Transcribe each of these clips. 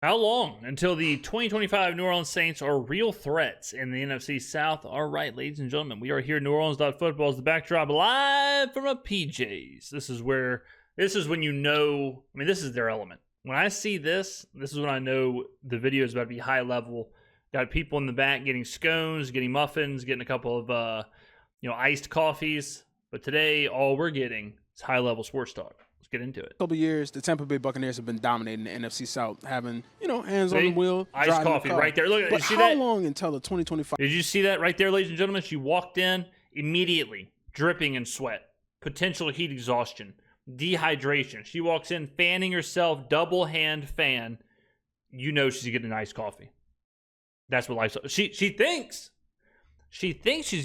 How long until the 2025 New Orleans Saints are real threats in the NFC South? All right, ladies and gentlemen, we are here. New Orleans.football is the backdrop, live from a PJs. This is when you know, I mean, this is their element. When I see this is when I know the video is about to be high level. Got people in the back getting scones, getting muffins, getting a couple of, iced coffees. But today, all we're getting is high level sports talk. Let's get into it. Couple years, the Tampa Bay Buccaneers have been dominating the NFC South, having hands on the wheel, iced coffee right there. Look, but you see how that? long until the 2025? Did you see that right there, ladies and gentlemen? She walked in immediately, dripping in sweat, potential heat exhaustion, dehydration. She walks in fanning herself, double hand fan. You know she's getting an iced coffee. That's what life. She thinks she's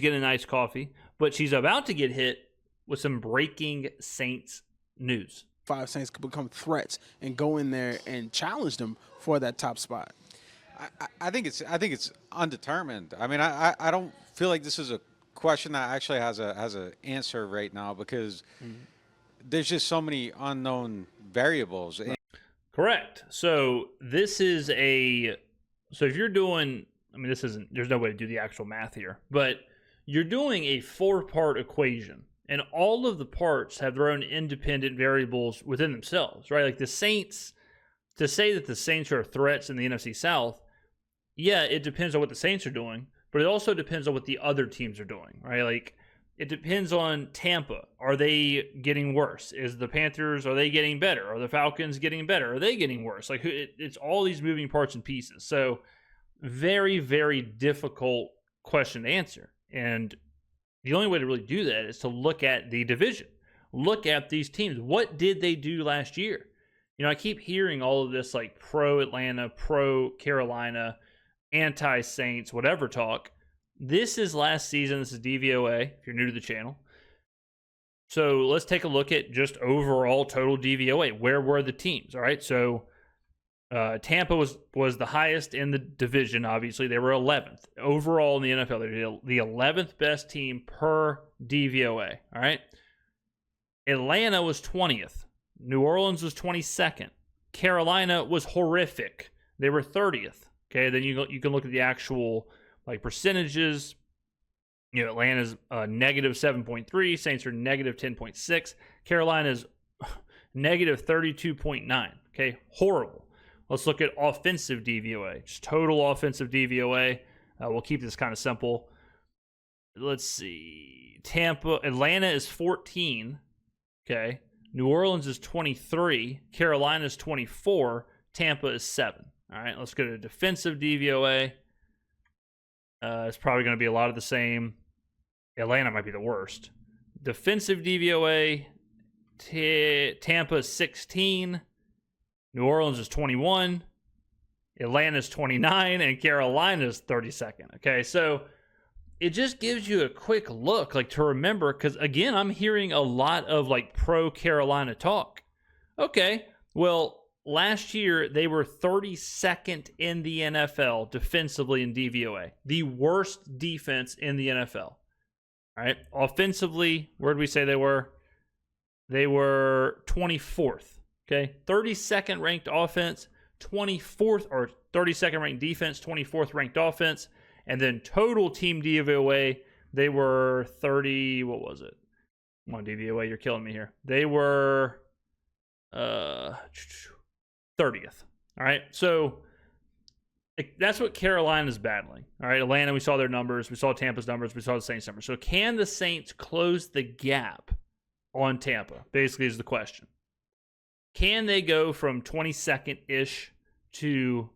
getting an iced coffee, but she's about to get hit with some breaking Saints news. 5 Saints could become threats and go in there and challenge them for that top spot. I think it's undetermined. I mean, I don't feel like this is a question that actually has a answer right now because there's just so many unknown variables. Correct. So this is so if you're doing, I mean, there's no way to do the actual math here, but you're doing a 4-part equation. And all of the parts have their own independent variables within themselves, right? Like the Saints, to say that the Saints are threats in the NFC South, yeah, it depends on what the Saints are doing, but it also depends on what the other teams are doing, right? Like it depends on Tampa. Are they getting worse? Is the Panthers, are they getting better? Are the Falcons getting better? Are they getting worse? Like it's all these moving parts and pieces. So very, very difficult question to answer. And the only way to really do that is to look at the division. Look at these teams. What did they do last year? I keep hearing all of this like pro-Atlanta, pro-Carolina, anti-Saints, whatever talk. This is last season. This is DVOA, if you're new to the channel. So let's take a look at just overall total DVOA. Where were the teams? All right, so Tampa was the highest in the division, obviously. They were 11th. Overall in the NFL, they're the 11th best team per DVOA, all right? Atlanta was 20th. New Orleans was 22nd. Carolina was horrific. They were 30th, okay? Then you can look at the actual like percentages. Atlanta's negative 7.3. Saints are negative 10.6. Carolina's negative 32.9, okay? Horrible. Let's look at offensive DVOA, just total offensive DVOA. We'll keep this kind of simple. Let's see. Atlanta is 14. Okay. New Orleans is 23. Carolina is 24. Tampa is 7. All right. Let's go to defensive DVOA. It's probably going to be a lot of the same. Atlanta might be the worst. Defensive DVOA, Tampa is 16. New Orleans is 21, Atlanta is 29, and Carolina is 32nd. Okay, so it just gives you a quick look, like to remember, because again, I'm hearing a lot of like pro-Carolina talk. Okay, well, last year they were 32nd in the NFL defensively in DVOA, the worst defense in the NFL. All right, offensively, where did we say they were? They were 24th. Okay, 32nd ranked offense, 24th or 32nd ranked defense, 24th ranked offense, and then total team DVOA, they were 30. What was it? Come on, DVOA, you're killing me here. They were 30th. All right, so that's what Carolina's battling. All right, Atlanta, we saw their numbers, we saw Tampa's numbers, we saw the Saints numbers. So can the Saints close the gap on Tampa? Basically, is the question. Can they go from 22nd-ish to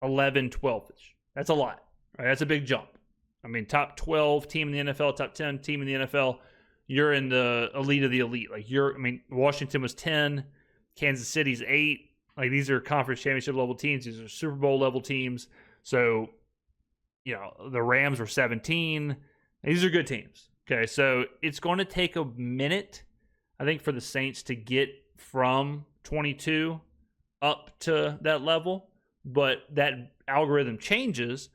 11, 12-ish? That's a lot, right? That's a big jump. I mean, top 12 team in the NFL, top 10 team in the NFL, you're in the elite of the elite. Like Washington was 10, Kansas City's 8. Like these are conference championship level teams. These are Super Bowl level teams. So, the Rams were 17. These are good teams. Okay, so it's going to take a minute, I think, for the Saints to get from 22 up to that level, but that algorithm changes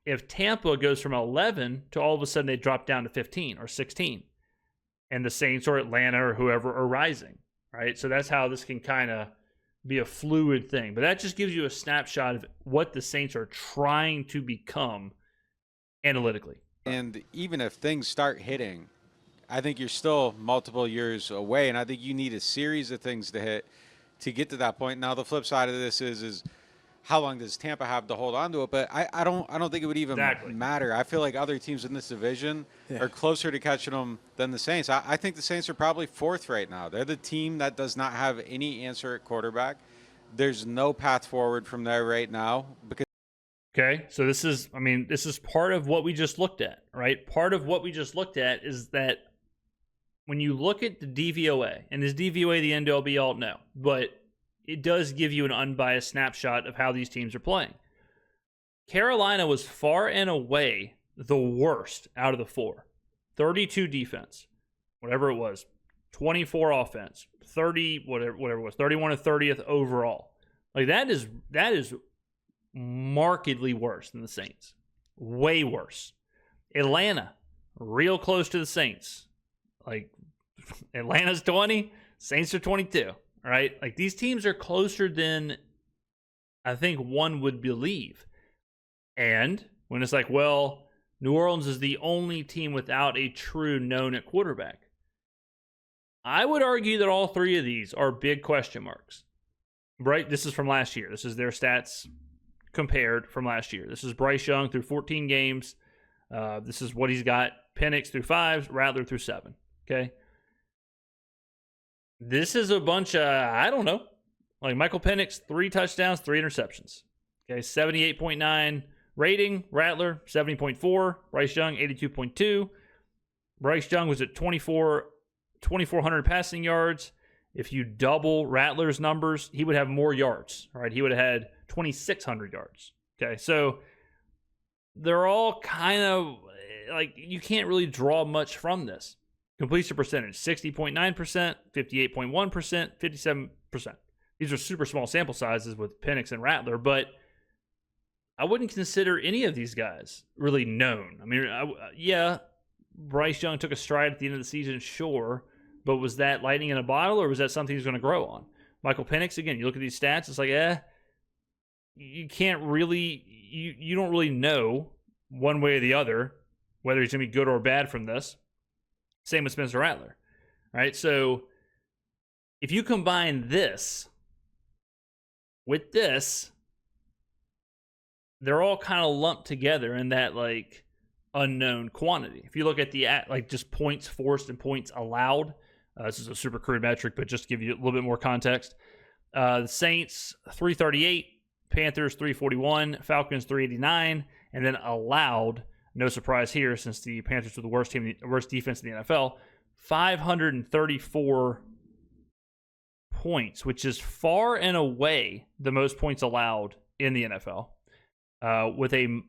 if Tampa goes from 11 to all of a sudden they drop down to 15 or 16, and the Saints or Atlanta or whoever are rising, right? So that's how this can kind of be a fluid thing. But that just gives you a snapshot of what the Saints are trying to become analytically. And even if things start hitting, I think you're still multiple years away, and I think you need a series of things to hit to get to that point. Now, the flip side of this is how long does Tampa have to hold on to it? But I don't think it would even matter. I feel like other teams in this division are closer to catching them than the Saints. I think the Saints are probably fourth right now. They're the team that does not have any answer at quarterback. There's no path forward from there right now because. Okay, so this is part of what we just looked at, right? Part of what we just looked at is that when you look at the DVOA, and is DVOA the end-all be-all? No, but it does give you an unbiased snapshot of how these teams are playing. Carolina was far and away the worst out of the four. 32 defense, whatever it was, 24 offense, 30, whatever it was, 31 to 30th overall. Like that is markedly worse than the Saints. Way worse. Atlanta, real close to the Saints. Like Atlanta's 20, Saints are 22. Right? Like these teams are closer than I think one would believe. And when it's like, well, New Orleans is the only team without a true known at quarterback. I would argue that all three of these are big question marks. Right? This is from last year. This is their stats compared from last year. This is Bryce Young through 14 games. This is what he's got. Penix through 5, Rattler through 7. Okay? This is a bunch of, I don't know, like Michael Penix, 3 touchdowns, 3 interceptions. Okay, 78.9 rating. Rattler, 70.4. Bryce Young, 82.2. Bryce Young was at 2,400 passing yards. If you double Rattler's numbers, he would have more yards. All right, he would have had 2,600 yards. Okay, so they're all kind of like you can't really draw much from this. Completion percentage, 60.9%, 58.1%, 57%. These are super small sample sizes with Penix and Rattler, but I wouldn't consider any of these guys really known. I mean, Bryce Young took a stride at the end of the season, sure, but was that lightning in a bottle or was that something he's going to grow on? Michael Penix, again, you look at these stats, it's like, you can't really, you don't really know one way or the other whether he's going to be good or bad from this. Same with Spencer Rattler, right? So if you combine this with this, they're all kind of lumped together in that like unknown quantity. If you look at the like just points forced and points allowed, this is a super crude metric, but just to give you a little bit more context, the Saints 338, Panthers 341, Falcons 389, and then allowed. No surprise here, since the Panthers were the worst defense in the NFL, 534 points, which is far and away the most points allowed in the NFL, with a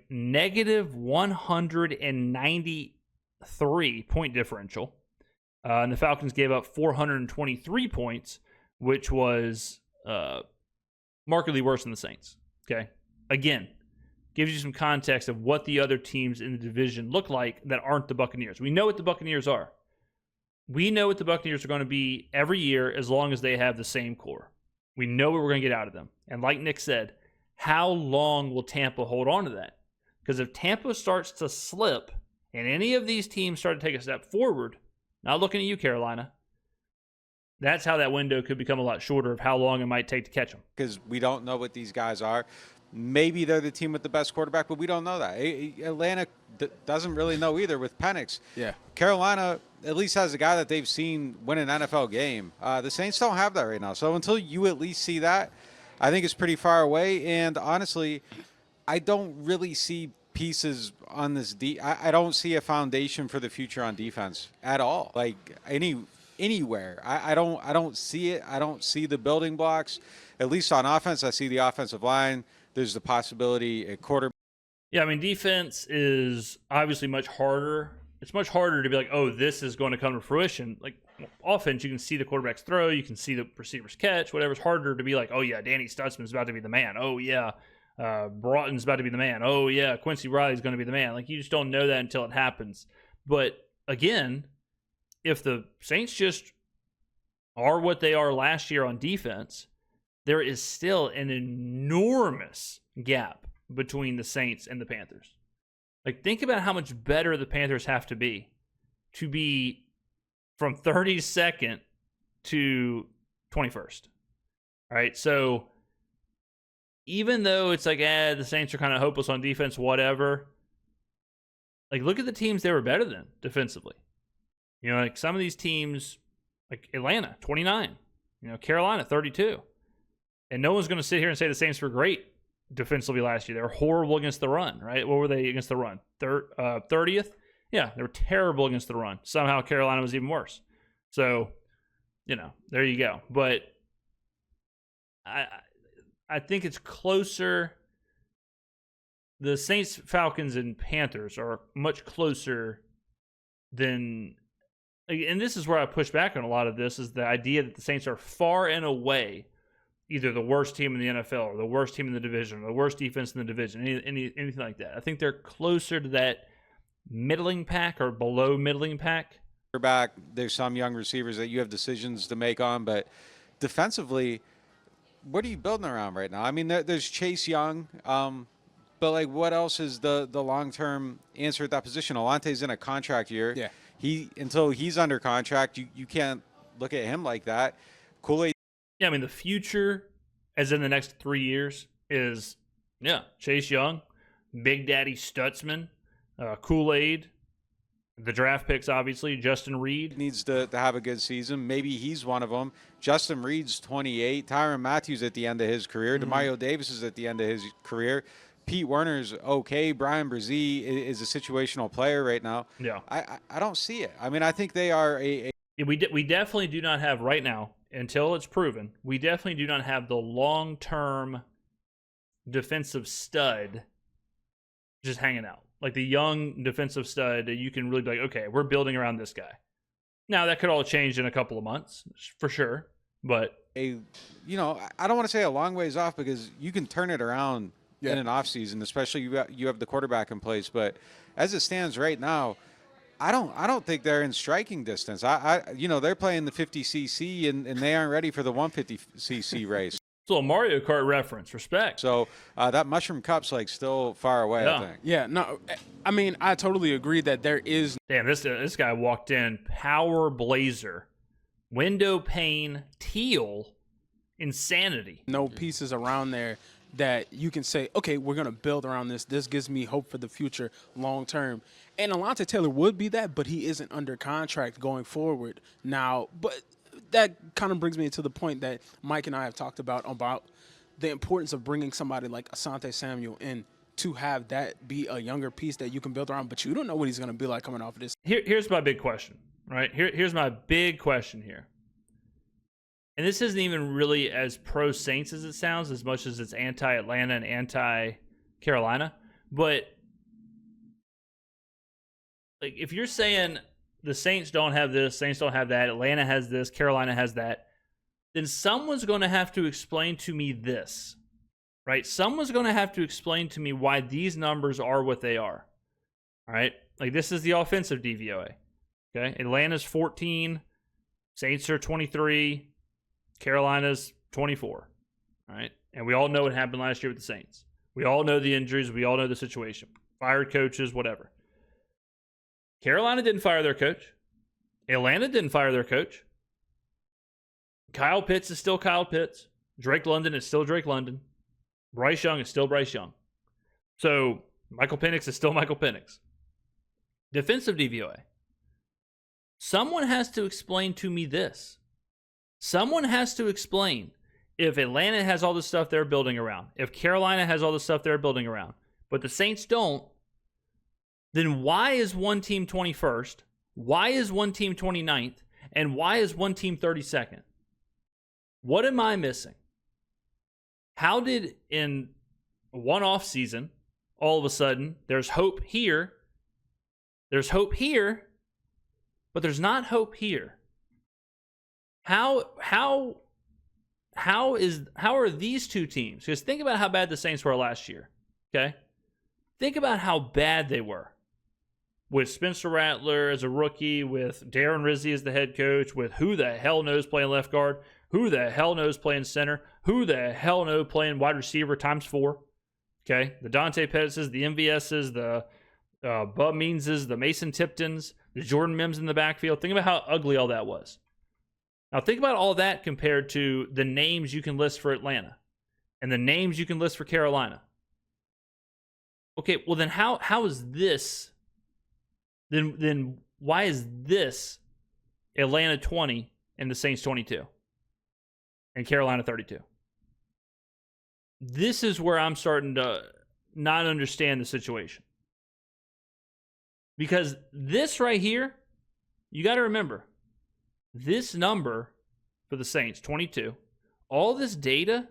negative 193 point differential. And the Falcons gave up 423 points, which was markedly worse than the Saints. Okay, again. Gives you some context of what the other teams in the division look like that aren't the Buccaneers. We know what the Buccaneers are. We know what the Buccaneers are going to be every year as long as they have the same core. We know what we're going to get out of them. And like Nick said, how long will Tampa hold on to that? Because if Tampa starts to slip and any of these teams start to take a step forward, not looking at you, Carolina, that's how that window could become a lot shorter of how long it might take to catch them. Because we don't know what these guys are. Maybe they're the team with the best quarterback, but we don't know that. Atlanta doesn't really know either with Penix. Yeah. Carolina at least has a guy that they've seen win an NFL game. The Saints don't have that right now. So until you at least see that, I think it's pretty far away. And honestly, I don't really see pieces on this. I don't see a foundation for the future on defense at all. Like anywhere. I don't see it. I don't see the building blocks. At least on offense, I see the offensive line. There's the possibility at quarterback. Yeah, I mean, defense is obviously much harder. It's much harder to be like, oh, this is going to come to fruition. Like offense, you can see the quarterback's throw, you can see the receiver's catch, whatever. It's harder to be like, oh, yeah, Danny Stutzman's about to be the man. Oh, yeah, Broughton's about to be the man. Oh, yeah, Quincy Riley's going to be the man. Like, you just don't know that until it happens. But, again, if the Saints just are what they are last year on defense, there is still an enormous gap between the Saints and the Panthers. Like, think about how much better the Panthers have to be from 32nd to 21st. All right, so even though it's like, the Saints are kind of hopeless on defense, whatever, like, look at the teams they were better than defensively. You know, like some of these teams, like Atlanta, 29. You know, Carolina, 32. And no one's going to sit here and say the Saints were great defensively last year. They were horrible against the run, right? What were they against the run? 30th? Yeah, they were terrible against the run. Somehow Carolina was even worse. So, you know, there you go. But I think it's closer. The Saints, Falcons, and Panthers are much closer than, and this is where I push back on a lot of this, is the idea that the Saints are far and away either the worst team in the NFL or the worst team in the division or the worst defense in the division, anything like that. I think they're closer to that middling pack or below middling pack. Back, there's some young receivers that you have decisions to make on, but defensively, what are you building around right now? I mean, there's Chase Young, but like, what else is the long-term answer at that position? Alante's in a contract year. Yeah. Until he's under contract, you can't look at him like that. Kool-Aid. Yeah, I mean, the future, as in the next 3 years, is, Chase Young, Big Daddy Stutzman, Kool-Aid, the draft picks, obviously, Justin Reed. Needs to have a good season. Maybe he's one of them. Justin Reed's 28. Tyrann Mathieu's at the end of his career. Demario Davis is at the end of his career. Pete Werner's okay. Brian Brzee is a situational player right now. Yeah. I don't see it. I mean, I think they are We definitely do not have right now, until it's proven, we definitely do not have the long-term defensive stud just hanging out. Like the young defensive stud that you can really be like, okay, we're building around this guy. Now, that could all change in a couple of months, for sure. But I don't want to say a long ways off, because you can turn it around in an offseason, especially you have the quarterback in place. But as it stands right now, I don't think they're in striking distance. They're playing the 50cc and they aren't ready for the 150cc race. It's a little Mario Kart reference. Respect. So that Mushroom Cup's like still far away, I think. Yeah, no, I mean, I totally agree that there is. Damn, this guy walked in, power blazer, window pane, teal, insanity. No pieces around there that you can say, okay, we're going to build around this. This gives me hope for the future long term. And Alontae Taylor would be that, but he isn't under contract going forward now. But that kind of brings me to the point that Mike and I have talked about the importance of bringing somebody like Asante Samuel in to have that be a younger piece that you can build around, but you don't know what he's going to be like coming off of this. Here's my big question, right? Here's my big question here. And this isn't even really as pro-Saints as it sounds, as much as it's anti-Atlanta and anti-Carolina. But like, if you're saying the Saints don't have this, Saints don't have that, Atlanta has this, Carolina has that, then someone's going to have to explain to me this, right? Someone's going to have to explain to me why these numbers are what they are, all right? Like, this is the offensive DVOA, okay? Atlanta's 14, Saints are 23, Carolina's 24, all right? And we all know what happened last year with the Saints. We all know the injuries. We all know the situation. Fired coaches, whatever. Carolina didn't fire their coach. Atlanta didn't fire their coach. Kyle Pitts is still Kyle Pitts. Drake London is still Drake London. Bryce Young is still Bryce Young. So Michael Penix is still Michael Penix. Defensive DVOA. Someone has to explain to me this. Someone has to explain, if Atlanta has all the stuff they're building around, if Carolina has all the stuff they're building around, but the Saints don't, then why is one team 21st? Why is one team 29th? And why is one team 32nd? What am I missing? How did in one off season, all of a sudden, there's hope here, but there's not hope here? How are these two teams? Because think about how bad the Saints were last year. Okay? Think about how bad they were. with Spencer Rattler as a rookie, with Darren Rizzi as the head coach, with who the hell knows playing left guard, who the hell knows playing center, who the hell knows playing wide receiver times 4. Okay, the Dante Pettis's, the MVS's, the Bub Meanses, the Mason Tiptons, the Jordan Mims in the backfield. Think about how ugly all that was. Now think about all that compared to the names you can list for Atlanta and the names you can list for Carolina. Okay, well then how is this? Then why is this Atlanta 20 and the Saints 22 and Carolina 32? This is where I'm starting to not understand the situation. Because this right here, you got to remember, this number for the Saints, 22, all this data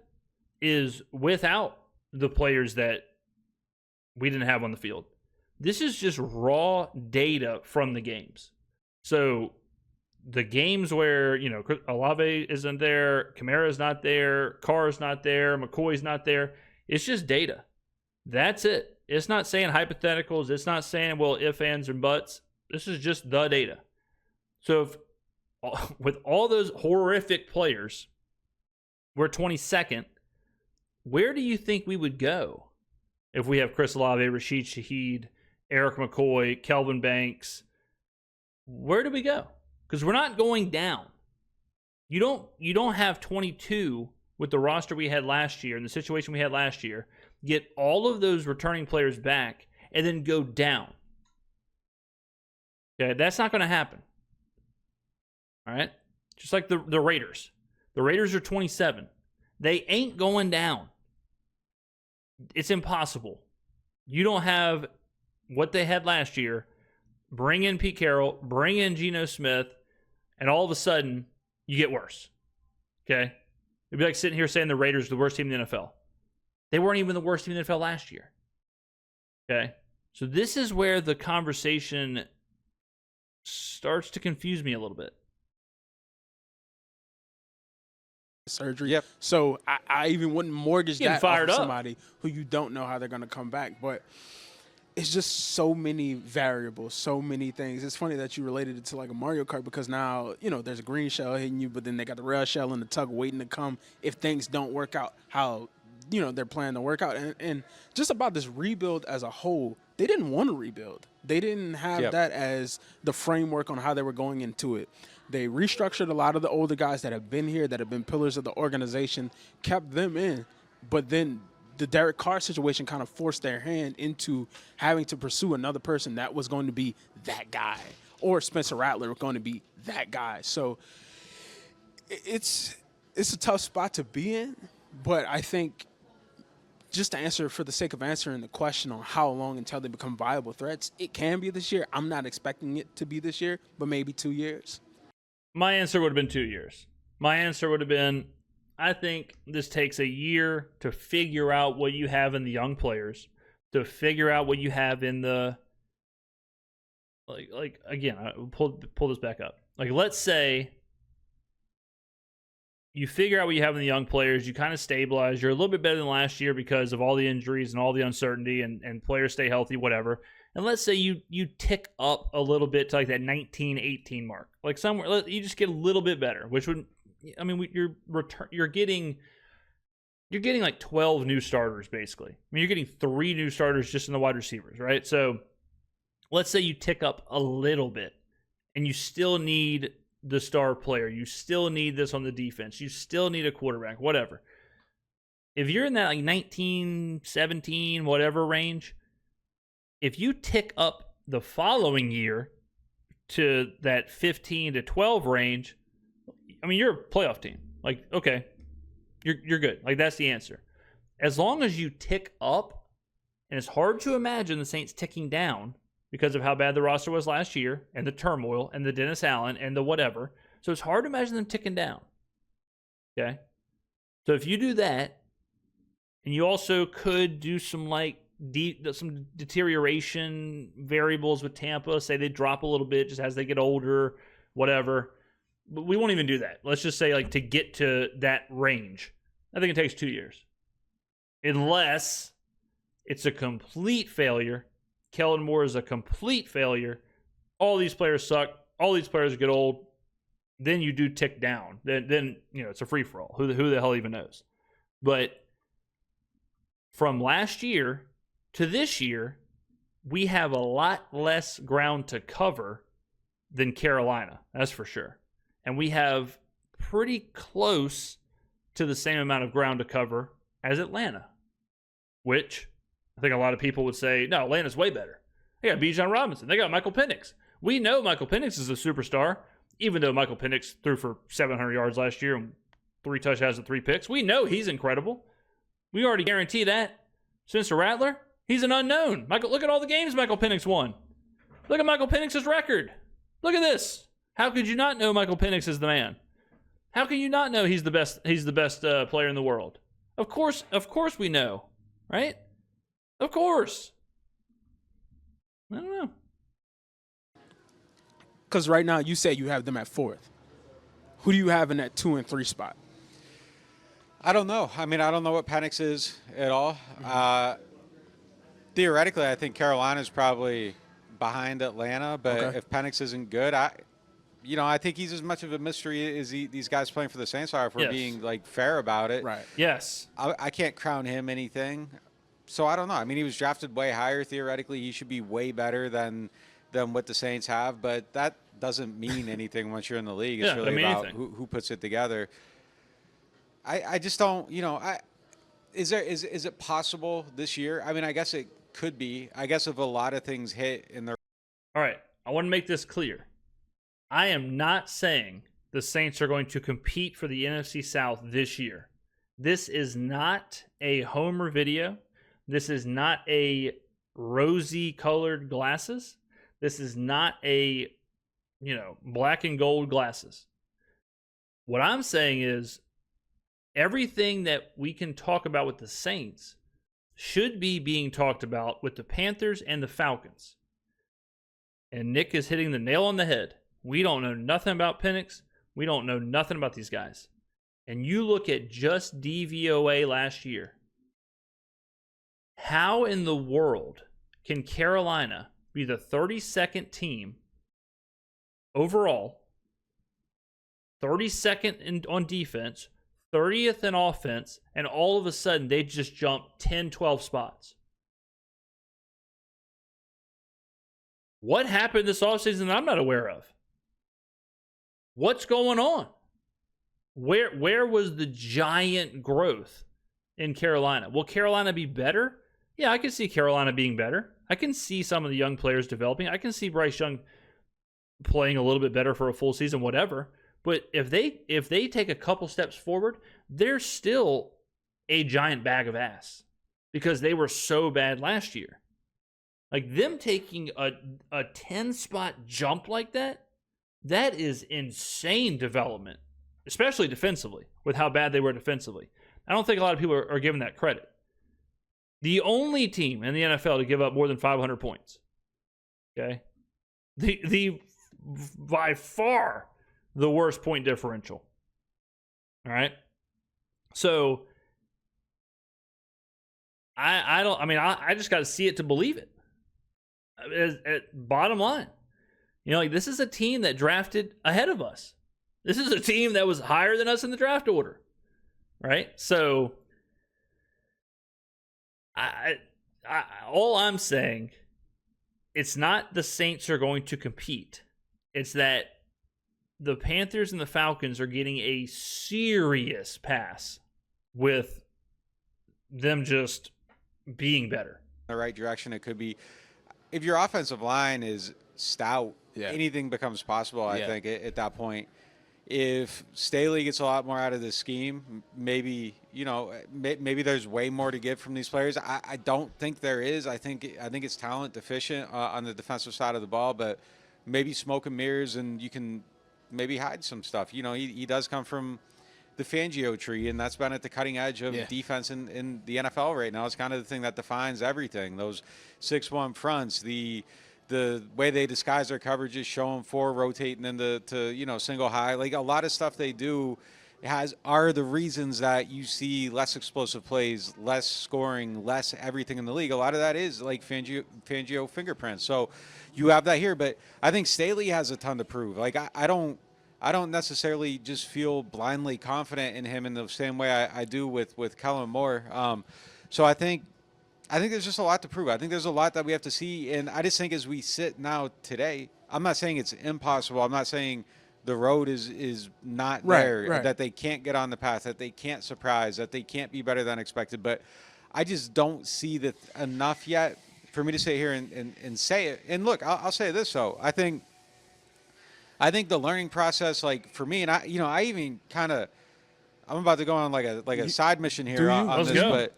is without the players that we didn't have on the field. This is just raw data from the games. So the games where, Olave isn't there, Kamara is not there, Carr is not there, McCoy's not there, it's just data. That's it. It's not saying hypotheticals. It's not saying, well, if, ands, and buts. This is just the data. So with all those horrific players, we're 22nd. Where do you think we would go if we have Chris Olave, Rashid Shaheed, Eric McCoy, Kelvin Banks? Where do we go? Because we're not going down. You don't have 22 with the roster we had last year and the situation we had last year, get all of those returning players back, and then go down. Okay, that's not going to happen. All right? Just like the Raiders. The Raiders are 27. They ain't going down. It's impossible. You don't have what they had last year. Bring in Pete Carroll, bring in Geno Smith, and all of a sudden, you get worse. Okay? It'd be like sitting here saying the Raiders are the worst team in the NFL. They weren't even the worst team in the NFL last year. Okay? So this is where the conversation starts to confuse me a little bit. Surgery. Yep. So I even wouldn't mortgage Getting that fired off up. of somebody who you don't know how they're going to come back. But it's just so many variables, so many things. It's funny that you related it to like a Mario Kart because now, there's a green shell hitting you, but then they got the red shell and the tug waiting to come if things don't work out how, they're planning to work out. And just about this rebuild as a whole, they didn't want to rebuild. They didn't have that as the framework on how they were going into it. They restructured a lot of the older guys that have been here, that have been pillars of the organization, kept them in, but then the Derek Carr situation kind of forced their hand into having to pursue another person that was going to be that guy, or Spencer Rattler was going to be that guy. So it's a tough spot to be in, but I think just to answer for the sake of answering the question on how long until they become viable threats, it can be this year. I'm not expecting it to be this year, but maybe 2 years. My answer would have been 2 years. My answer would have been, I think this takes a year to figure out what you have in the young players, to figure out what you have in the again, I'll pull this back up. Like, let's say you figure out what you have in the young players, you kind of stabilize, you're a little bit better than last year because of all the injuries and all the uncertainty, and players stay healthy, whatever. And let's say you tick up a little bit to like that 19-18 mark. Like somewhere, you just get a little bit better, which would, you're getting like 12 new starters, basically. I mean, you're getting 3 new starters just in the wide receivers, right? So let's say you tick up a little bit and you still need the star player. You still need this on the defense. You still need a quarterback, whatever. If you're in that like 19, 17, whatever range, if you tick up the following year to that 15 to 12 range, you're a playoff team. Like, okay, you're good. Like, that's the answer. As long as you tick up, and it's hard to imagine the Saints ticking down because of how bad the roster was last year and the turmoil and the Dennis Allen and the whatever. So it's hard to imagine them ticking down. Okay? So if you do that, and you also could do some some deterioration variables with Tampa, say they drop a little bit just as they get older, whatever. But we won't even do that. Let's just say, like, to get to that range, I think it takes 2 years. Unless it's a complete failure Kellen Moore is a complete failure. All these players suck. All these players get old. Then you do tick down. Then it's a free-for-all. Who the hell even knows? But from last year to this year, we have a lot less ground to cover than Carolina. That's for sure. And we have pretty close to the same amount of ground to cover as Atlanta, which I think a lot of people would say, no, Atlanta's way better. They got Bijan Robinson. They got Michael Penix. We know Michael Penix is a superstar, even though Michael Penix threw for 700 yards last year and 3 touchdowns and 3 picks. We know he's incredible. We already guarantee that. Spencer Rattler, he's an unknown. Look at all the games Michael Penix won. Look at Michael Penix's record. Look at this. How could you not know Michael Penix is the man? How can you not know he's the best? He's the best player in the world. Of course we know, right? Of course. I don't know. Because right now you say you have them at 4th. Who do you have in that 2 and 3 spot? I don't know. I mean, I don't know what Penix is at all. Theoretically, I think Carolina's probably behind Atlanta, but if Penix isn't good, I think he's as much of a mystery as these guys playing for the Saints are, if we're being fair about it. Right. Yes. I can't crown him anything. So I don't know. I mean, he was drafted way higher. Theoretically, he should be way better than what the Saints have, but that doesn't mean anything once you're in the league. It's really about who puts it together. I just don't, is it possible this year? I mean, I guess it could be. I guess if a lot of things hit in the. All right. I want to make this clear. I am not saying the Saints are going to compete for the NFC South this year. This is not a homer video. This is not a rosy colored glasses. This is not a, black and gold glasses. What I'm saying is everything that we can talk about with the Saints should be being talked about with the Panthers and the Falcons. And Nick is hitting the nail on the head. We don't know nothing about Penix. We don't know nothing about these guys. And you look at just DVOA last year. How in the world can Carolina be the 32nd team overall, 32nd on defense, 30th in offense, and all of a sudden they just jump 10, 12 spots? What happened this offseason that I'm not aware of? What's going on? Where was the giant growth in Carolina? Will Carolina be better? Yeah, I can see Carolina being better. I can see some of the young players developing. I can see Bryce Young playing a little bit better for a full season, whatever. But if they take a couple steps forward, they're still a giant bag of ass because they were so bad last year. Like them taking a 10-spot jump like that is insane development, especially defensively, with how bad they were defensively. I don't think a lot of people are giving that credit. The only team in the NFL to give up more than 500 points. Okay? The by far the worst point differential. All right? So I just got to see it to believe it. Bottom line. This is a team that drafted ahead of us. This is a team that was higher than us in the draft order. Right? So all I'm saying, it's not the Saints are going to compete. It's that the Panthers and the Falcons are getting a serious pass with them just being better. The right direction. It could be, if your offensive line is stout, anything becomes possible, I think, at that point. If Staley gets a lot more out of the scheme, maybe there's way more to get from these players. I don't think there is. I think it's talent deficient on the defensive side of the ball, but maybe smoke and mirrors, and you can maybe hide some stuff. He does come from the Fangio tree, and that's been at the cutting edge of defense in the NFL right now. It's kind of the thing that defines everything. Those 6-1 fronts, the way they disguise their coverages, show them 4 rotating into single high. Like a lot of stuff they do are the reasons that you see less explosive plays, less scoring, less everything in the league. A lot of that is like Fangio fingerprints. So you have that here, but I think Staley has a ton to prove. Like I don't necessarily just feel blindly confident in him in the same way I do with Kellen Moore. So I think there's just a lot to prove. I think there's a lot that we have to see, and I just think as we sit now today, I'm not saying it's impossible. I'm not saying the road is not there, right. that they can't get on the path, that they can't surprise, that they can't be better than expected. But I just don't see that enough yet for me to sit here and say it. And look, I'll say this though. I think the learning process, like for me, and I even kind of, I'm about to go on like a side mission here on Let's this, go. but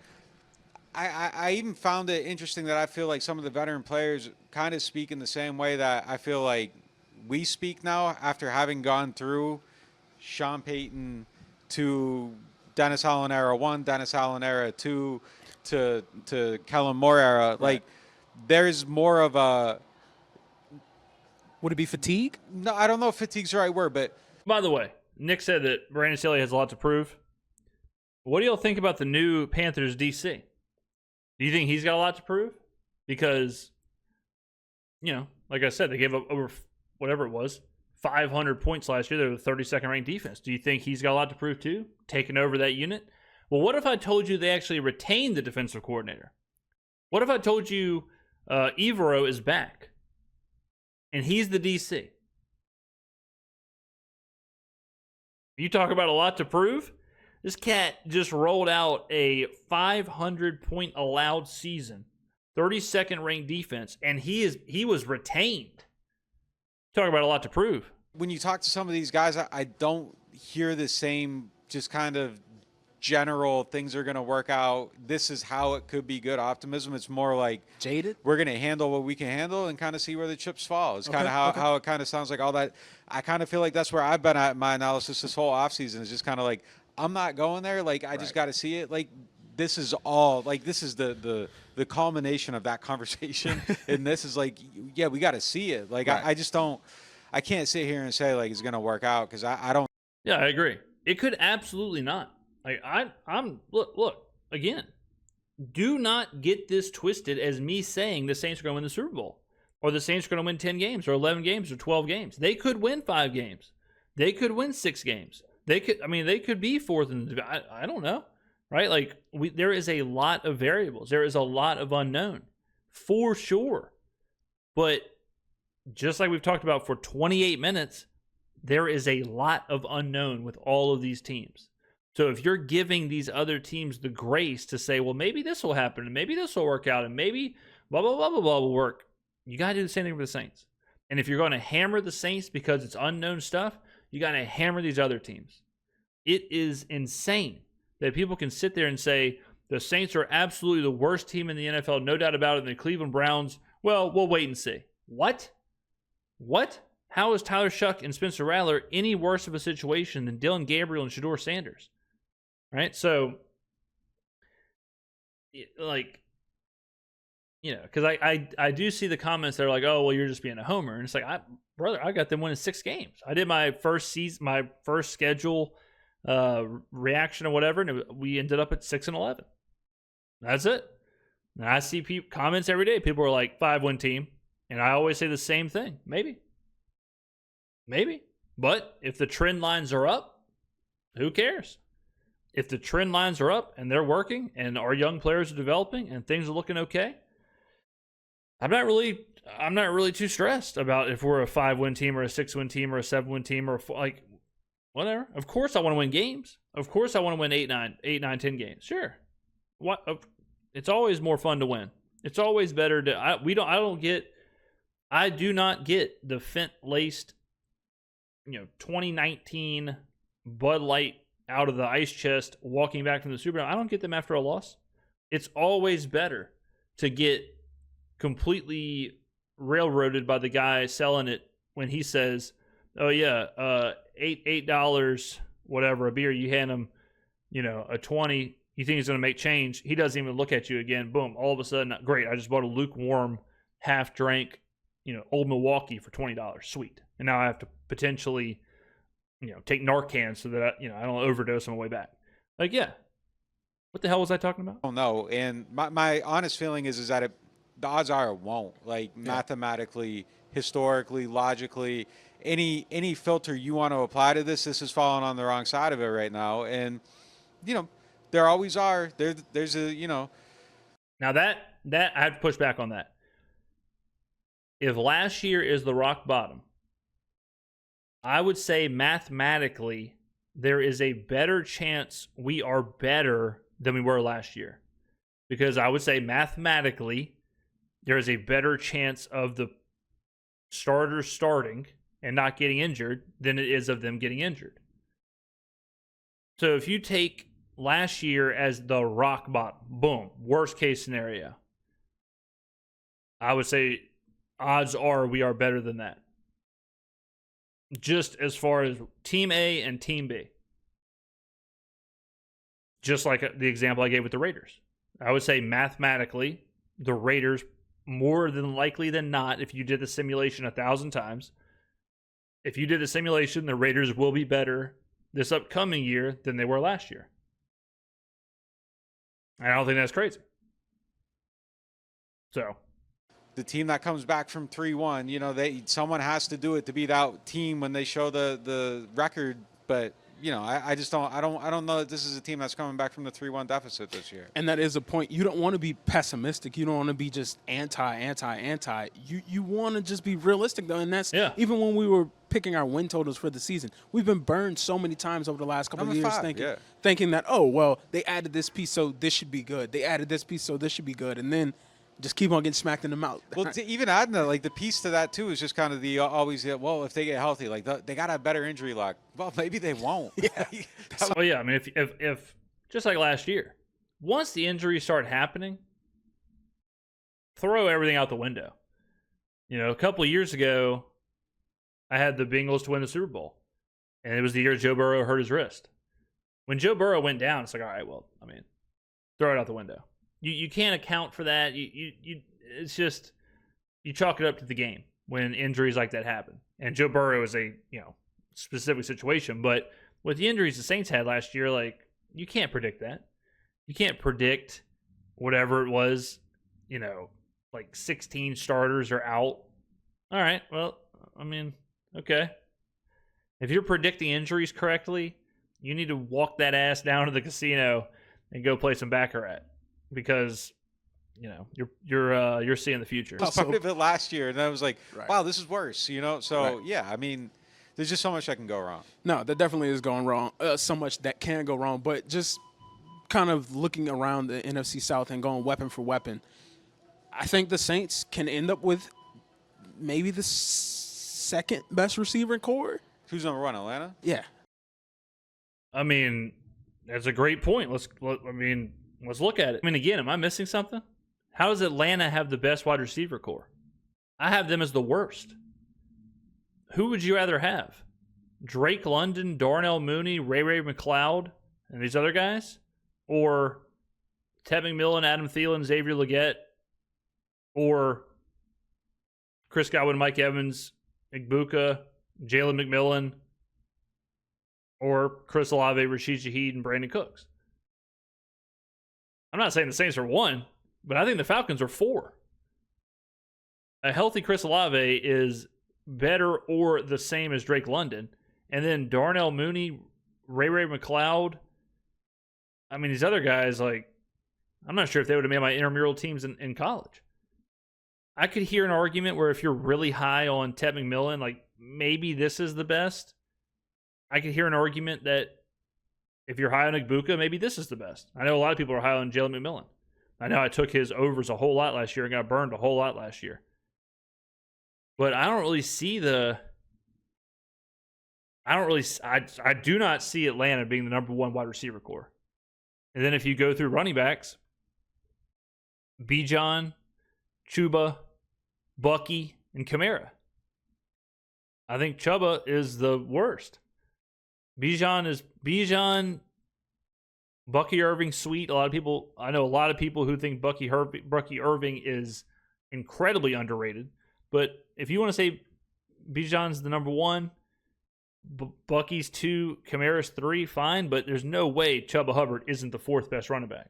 I even found it interesting that I feel like some of the veteran players kind of speak in the same way that I feel like we speak now after having gone through Sean Payton to Dennis Allen era 1, Dennis Allen era 2 to Kellen Moore era. Right. Like there's more of a, Would it be fatigue? no, I don't know if fatigue's the right word, but By the way, Nick said that Brandon Staley has a lot to prove. What do y'all think about the new Panthers DC? Do you think he's got a lot to prove? Because, like I said, they gave up over whatever it was, 500 points last year. They were the 32nd ranked defense. Do you think he's got a lot to prove too? Taking over that unit? Well, what if I told you they actually retained the defensive coordinator? What if I told you Evero is back and he's the DC? You talk about a lot to prove? This cat just rolled out a 500-point allowed season, 32nd ranked defense, and he was retained. Talk about a lot to prove. when you talk to some of these guys, I don't hear the same just kind of general things are going to work out. This is how it could be good optimism. It's more like Jaded. we're going to handle what we can handle and kind of see where the chips fall. It's kind of how it kind of sounds like all that. I kind of feel like that's where I've been at my analysis this whole offseason is just kind of like, I'm not going there. Like, I just got to see it. Like, this is all like, this is the culmination of that conversation. And this is like, yeah, we got to see it. Like, I just don't, I can't sit here and say like, it's going to work out. Cause I don't. Yeah, I agree. It could absolutely not. Like I'm look again. Do not get this twisted as me saying the Saints are going to win the Super Bowl, or the Saints are going to win 10 games, or 11 games, or 12 games. They could win 5 games. They could win 6 games. They could. I mean, they could be fourth in the. I don't know, right? Like there is a lot of variables. There is a lot of unknown, for sure. But just like we've talked about for 28 minutes, there is a lot of unknown with all of these teams. So if you're giving these other teams the grace to say, well, maybe this will happen, and maybe this will work out, and maybe blah, blah, blah, blah, blah will work, you got to do the same thing for the Saints. And if you're going to hammer the Saints because it's unknown stuff, you got to hammer these other teams. It is insane that people can sit there and say the Saints are absolutely the worst team in the NFL, no doubt about it, and the Cleveland Browns, well, we'll wait and see. What? How is Tyler Shough and Spencer Rattler any worse of a situation than Dylan Gabriel and Shedeur Sanders? Right? So, like, you know, because I do see the comments that are like, oh, well, you're just being a homer. And it's like, brother, I got them winning 6 games. I did my first season, my first schedule reaction or whatever, and we ended up at 6-11. That's it. And I see comments every day. People are like, 5-win team. And I always say the same thing. Maybe. But if the trend lines are up, who cares? If the trend lines are up and they're working and our young players are developing and things are looking okay, I'm not really too stressed about if we're a 5-win team or a 6-win team or a 7-win team or like whatever. Of course I want to win games. Of course I want to win 8, 9, 10 games. Sure. It's always more fun to win. It's always better to I do not get the Fent-laced 2019 Bud Light out of the ice chest walking back from the Super Bowl. I don't get them after a loss. It's always better to get completely railroaded by the guy selling it when he says, oh yeah, $8 whatever a beer, you hand him a 20, you think he's going to make change, he doesn't even look at you again, boom, all of a sudden, great, I just bought a lukewarm half drank Old Milwaukee for $20, sweet, and now I have to potentially take Narcan so that I don't overdose on my way back. Like, yeah, what the hell was I talking about? I don't know. And my honest feeling is that the odds are it won't. Like mathematically, historically, logically, any filter you want to apply to this is falling on the wrong side of it right now. And there always are. There's a Now that I have to push back on that. If last year is the rock bottom, I would say mathematically there is a better chance we are better than we were last year. Because I would say mathematically there is a better chance of the starters starting and not getting injured than it is of them getting injured. So if you take last year as the rock bottom, boom, worst case scenario, I would say odds are we are better than that. Just as far as Team A and Team B. Just like the example I gave with the Raiders. I would say mathematically, the Raiders, more than likely than not, if you did the simulation 1,000 times, if you did the simulation, the Raiders will be better this upcoming year than they were last year. I don't think that's crazy. So, the team that comes back from 3-1, someone has to do it to beat that team when they show the record. But I just don't know that this is a team that's coming back from the 3-1 deficit this year. And that is a point. You don't want to be pessimistic. You don't want to be just anti. You want to just be realistic, though. And that's even when we were picking our win totals for the season. We've been burned so many times over the last couple of years thinking that, oh, well, they added this piece, so this should be good. They added this piece, so this should be good. And then just keep on getting smacked in the mouth. Well, even adding that, the piece to that, too, is just kind of well, if they get healthy, they got to have better injury luck. Well, maybe they won't. I mean, if just like last year, once the injuries start happening, throw everything out the window. A couple of years ago, I had the Bengals to win the Super Bowl, and it was the year Joe Burrow hurt his wrist. When Joe Burrow went down, it's like, all right, well, I mean, throw it out the window. You can't account for that. It's just you chalk it up to the game when injuries like that happen. And Joe Burrow is a specific situation, but with the injuries the Saints had last year, you can't predict that. You can't predict whatever it was. 16 starters are out. All right, well, I mean, okay. If you're predicting injuries correctly, you need to walk that ass down to the casino and go play some baccarat. Because you're seeing the future. I part of it last year, and I was like, wow, this is worse. So I mean, there's just so much that can go wrong. No, that definitely is going wrong. So much that can go wrong. But just kind of looking around the NFC South and going weapon for weapon, I think the Saints can end up with maybe the second best receiver core. Who's number one, Atlanta? Yeah. I mean, that's a great point. Let's look at it. I mean, again, am I missing something? How does Atlanta have the best wide receiver core? I have them as the worst. Who would you rather have? Drake London, Darnell Mooney, Ray McLeod, and these other guys? Or Ted McMillan, Adam Thielen, Xavier Legette? Or Chris Godwin, Mike Evans, Igbuka, Jalen McMillan? Or Chris Olave, Rashid Shaheed, and Brandon Cooks? I'm not saying the Saints are 1, but I think the Falcons are 4. A healthy Chris Olave is better or the same as Drake London. And then Darnell Mooney, Ray McLeod. I mean, these other guys, I'm not sure if they would have made my intramural teams in college. I could hear an argument where if you're really high on Ted McMillan, maybe this is the best. I could hear an argument that if you're high on Igbuka, maybe this is the best. I know a lot of people are high on Jalen McMillan. I know I took his overs a whole lot last year and got burned a whole lot last year. But I don't really see I do not see Atlanta being the number one wide receiver core. And then if you go through running backs, Bijan, Chuba, Bucky, and Kamara. I think Chuba is the worst. Bijan, Bucky Irving, sweet. I know a lot of people who think Bucky Irving is incredibly underrated. But if you want to say Bijan's the number one, Bucky's 2, Kamara's 3, fine, but there's no way Chuba Hubbard isn't the 4th best running back.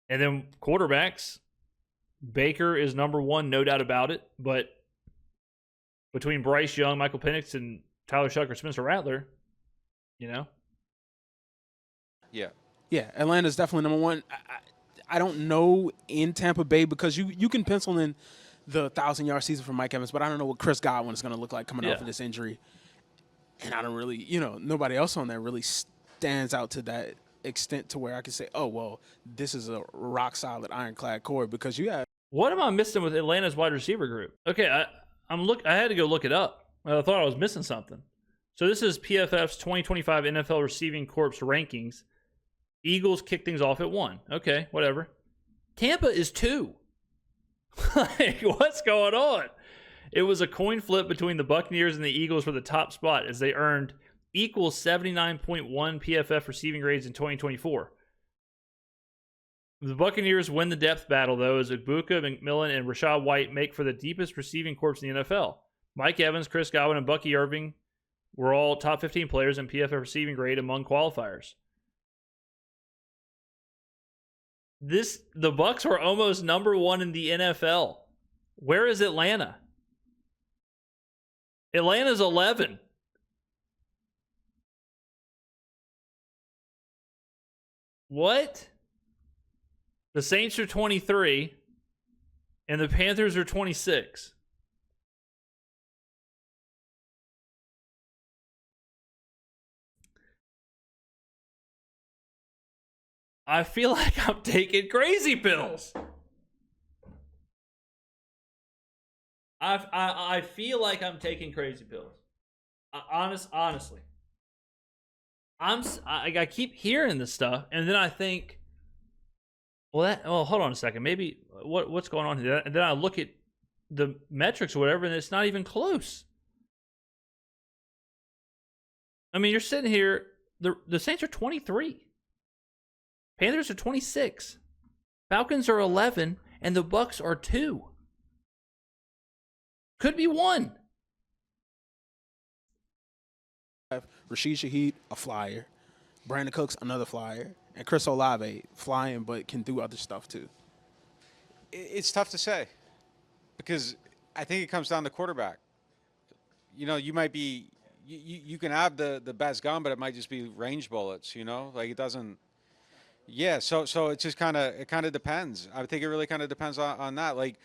And then quarterbacks, Baker is number 1, no doubt about it. But between Bryce Young, Michael Penix, and Tyler Shough or Spencer Rattler, Yeah. Yeah, Atlanta's definitely number 1. I don't know in Tampa Bay because you can pencil in the 1,000-yard season for Mike Evans, but I don't know what Chris Godwin is going to look like coming off of this injury. And I don't really, nobody else on there really stands out to that extent to where I can say, oh, well, this is a rock-solid, ironclad core because you have. What am I missing with Atlanta's wide receiver group? Okay, I had to go look it up. I thought I was missing something. So this is PFF's 2025 NFL Receiving Corps rankings. Eagles kick things off at 1. Okay, whatever. Tampa is 2. Like, what's going on? It was a coin flip between the Buccaneers and the Eagles for the top spot as they earned equal 79.1 PFF receiving grades in 2024. The Buccaneers win the depth battle, though, as Ibuka, McMillan, and Rachaad White make for the deepest receiving corps in the NFL. Mike Evans, Chris Godwin, and Bucky Irving were all top 15 players in PFF receiving grade among qualifiers. The Bucs were almost number 1 in the NFL. Where is Atlanta? Atlanta's 11. What? The Saints are 23, and the Panthers are 26. I feel like I'm taking crazy pills. I feel like I'm taking crazy pills. Honestly. I keep hearing this stuff, and then I think, well, hold on a second. Maybe what's going on here? And then I look at the metrics or whatever, and it's not even close. I mean, you're sitting here. The Saints are 23. Panthers are 26. Falcons are 11, and the Bucs are 2. Could be 1. Rashid Shaheed, a flyer. Brandon Cooks, another flyer. And Chris Olave, flying, but can do other stuff too. It's tough to say because I think it comes down to quarterback. You might be, you can have the best gun, but it might just be range bullets, like it doesn't. Yeah, so it just kind of depends. I think it really kind of depends on that. Like,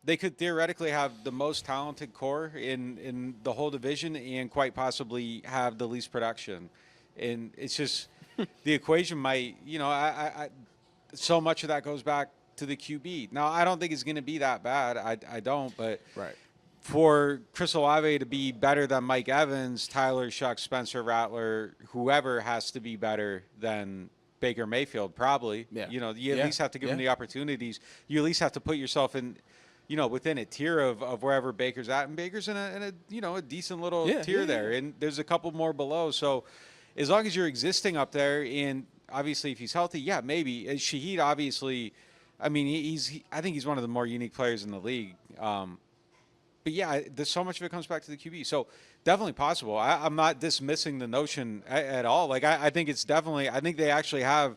they could theoretically have the most talented core in the whole division and quite possibly have the least production. And it's just the equation might, I so much of that goes back to the QB. Now, I don't think it's going to be that bad. I don't, but right. For Chris Olave to be better than Mike Evans, Tyler Shough, Spencer Rattler, whoever has to be better than Baker Mayfield, probably. Yeah. You at least have to give him the opportunities. You at least have to put yourself in, within a tier of wherever Baker's at, and Baker's in a decent little tier there, and there's a couple more below. So as long as you're existing up there, and obviously if he's healthy, maybe. Shaheed, obviously, I mean, I think he's one of the more unique players in the league. But yeah, there's so much of it comes back to the QB. So definitely possible. I'm not dismissing the notion at all. Like I think it's definitely. I think they actually have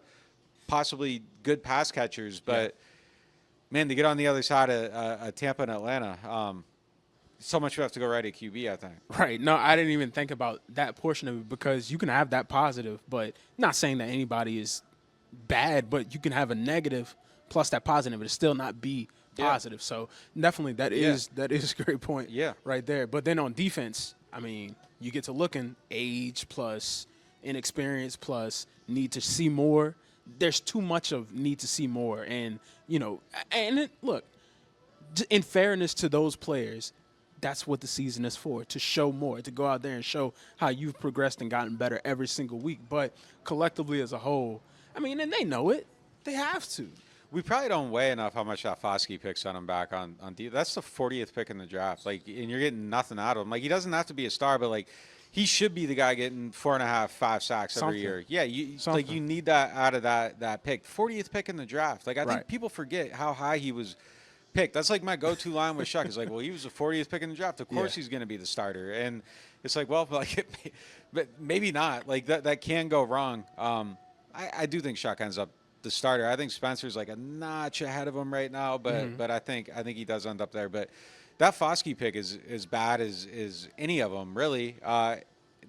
possibly good pass catchers, but man, to get on the other side of Tampa and Atlanta, so much you have to go right at QB. I think. Right. No, I didn't even think about that portion of it because you can have that positive, but not saying that anybody is bad, but you can have a negative plus that positive, and still not be positive. So definitely that is a great point right there. But then on defense, I mean, you get to looking age plus inexperience plus need to see more. There's too much of need to see more. And, look, in fairness to those players, that's what the season is for, to show more, to go out there and show how you've progressed and gotten better every single week. But collectively as a whole, I mean, and they know it. They have to. We probably don't weigh enough how much that Foskey pick set him back on D. That's the 40th pick in the draft. Like, and you're getting nothing out of him. Like, he doesn't have to be a star, but like, he should be the guy getting 4.5, 5 sacks every year. Yeah, you need that out of that pick. 40th pick in the draft. Like, I think people forget how high he was picked. That's like my go-to line with Shough. Is like, well, he was the 40th pick in the draft. Of course he's going to be the starter. And it's like, well, like, but maybe not. Like that can go wrong. I do think Shough ends up the starter. I think Spencer's like a notch ahead of him right now, but I think he does end up there. But that Foskey pick is as bad as any of them, really.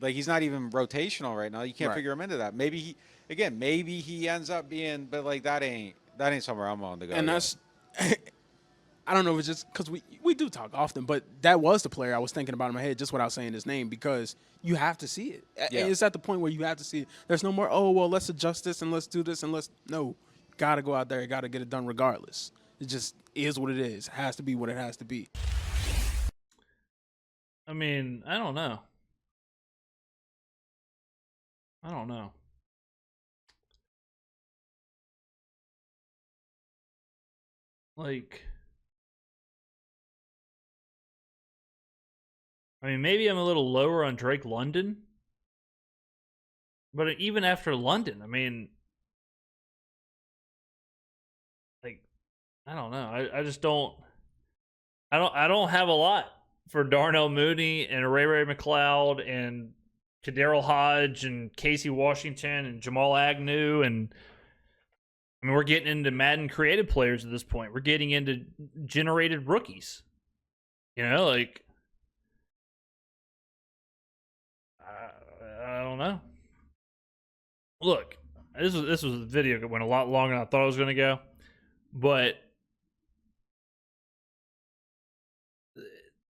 Like, he's not even rotational right now. You can't figure him into that. Maybe he ends up being, but like that ain't somewhere I'm on to go. And that's, I don't know if it's just because we do talk often, but that was the player I was thinking about in my head just without saying his name, because you have to see it. Yeah. It's at the point where you have to see it. There's no more, oh, well, let's adjust this and let's do this and no. Got to go out there. Got to get it done regardless. It just is what it is. It has to be what it has to be. I mean, I don't know. Like, I mean, maybe I'm a little lower on Drake London, but even after London, I mean, like, I don't know. I just don't. I don't have a lot for Darnell Mooney and Ray McLeod and Kaderil Hodge and Casey Washington and Jamal Agnew, and I mean, we're getting into Madden creative players at this point. We're getting into generated rookies. You know, like, I don't know. Look, this was a video that went a lot longer than I thought it was going to go, but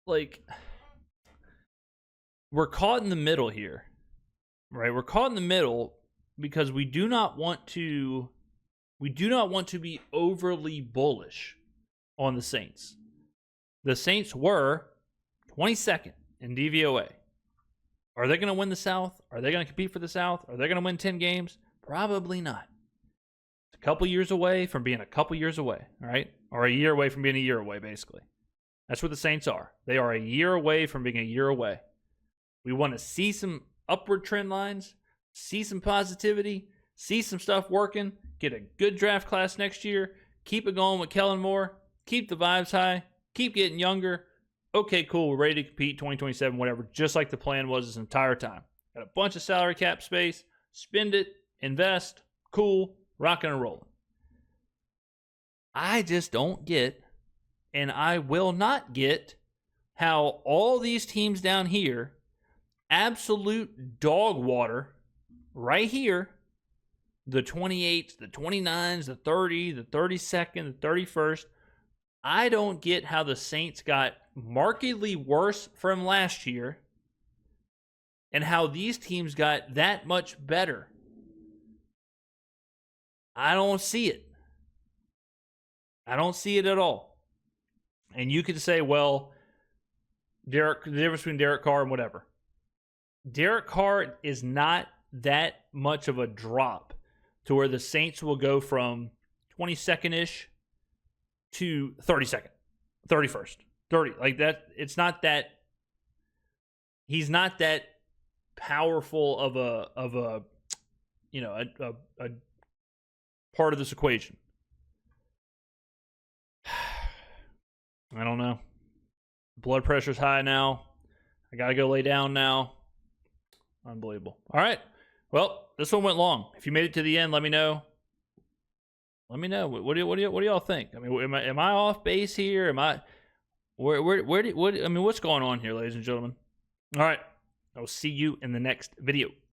like, we're caught in the middle here, right? We're caught in the middle because we do not want to be overly bullish on the Saints. The Saints were 22nd in DVOA. Are they going to win the South? Are they going to compete for the South? Are they going to win 10 games? Probably not. It's a couple years away from being a couple years away, all right? Or a year away from being a year away, basically. That's what the Saints are. They are a year away from being a year away. We want to see some upward trend lines, see some positivity, see some stuff working, get a good draft class next year, keep it going with Kellen Moore, keep the vibes high, keep getting younger. Okay, cool, we're ready to compete 2027, whatever, just like the plan was this entire time. Got a bunch of salary cap space, spend it, invest, cool, rocking and rolling. I just don't get, and I will not get, how all these teams down here, absolute dog water, right here, the 28s, the 29s, the 30, the 32nd, the 31st, I don't get how the Saints got markedly worse from last year and how these teams got that much better. I don't see it. I don't see it at all. And you could say, well, the difference between Derek Carr and whatever. Derek Carr is not that much of a drop to where the Saints will go from 22nd-ish to 32nd, 31st, 30. Like that, it's not that, he's not that powerful of a you know, a part of this equation. I don't know. Blood pressure's high now. I got to go lay down now. Unbelievable. All right. Well, this one went long. If you made it to the end, let me know. Let me know. What do y'all think? I mean, am I off base here? Am I what's going on here, ladies and gentlemen? All right. I will see you in the next video.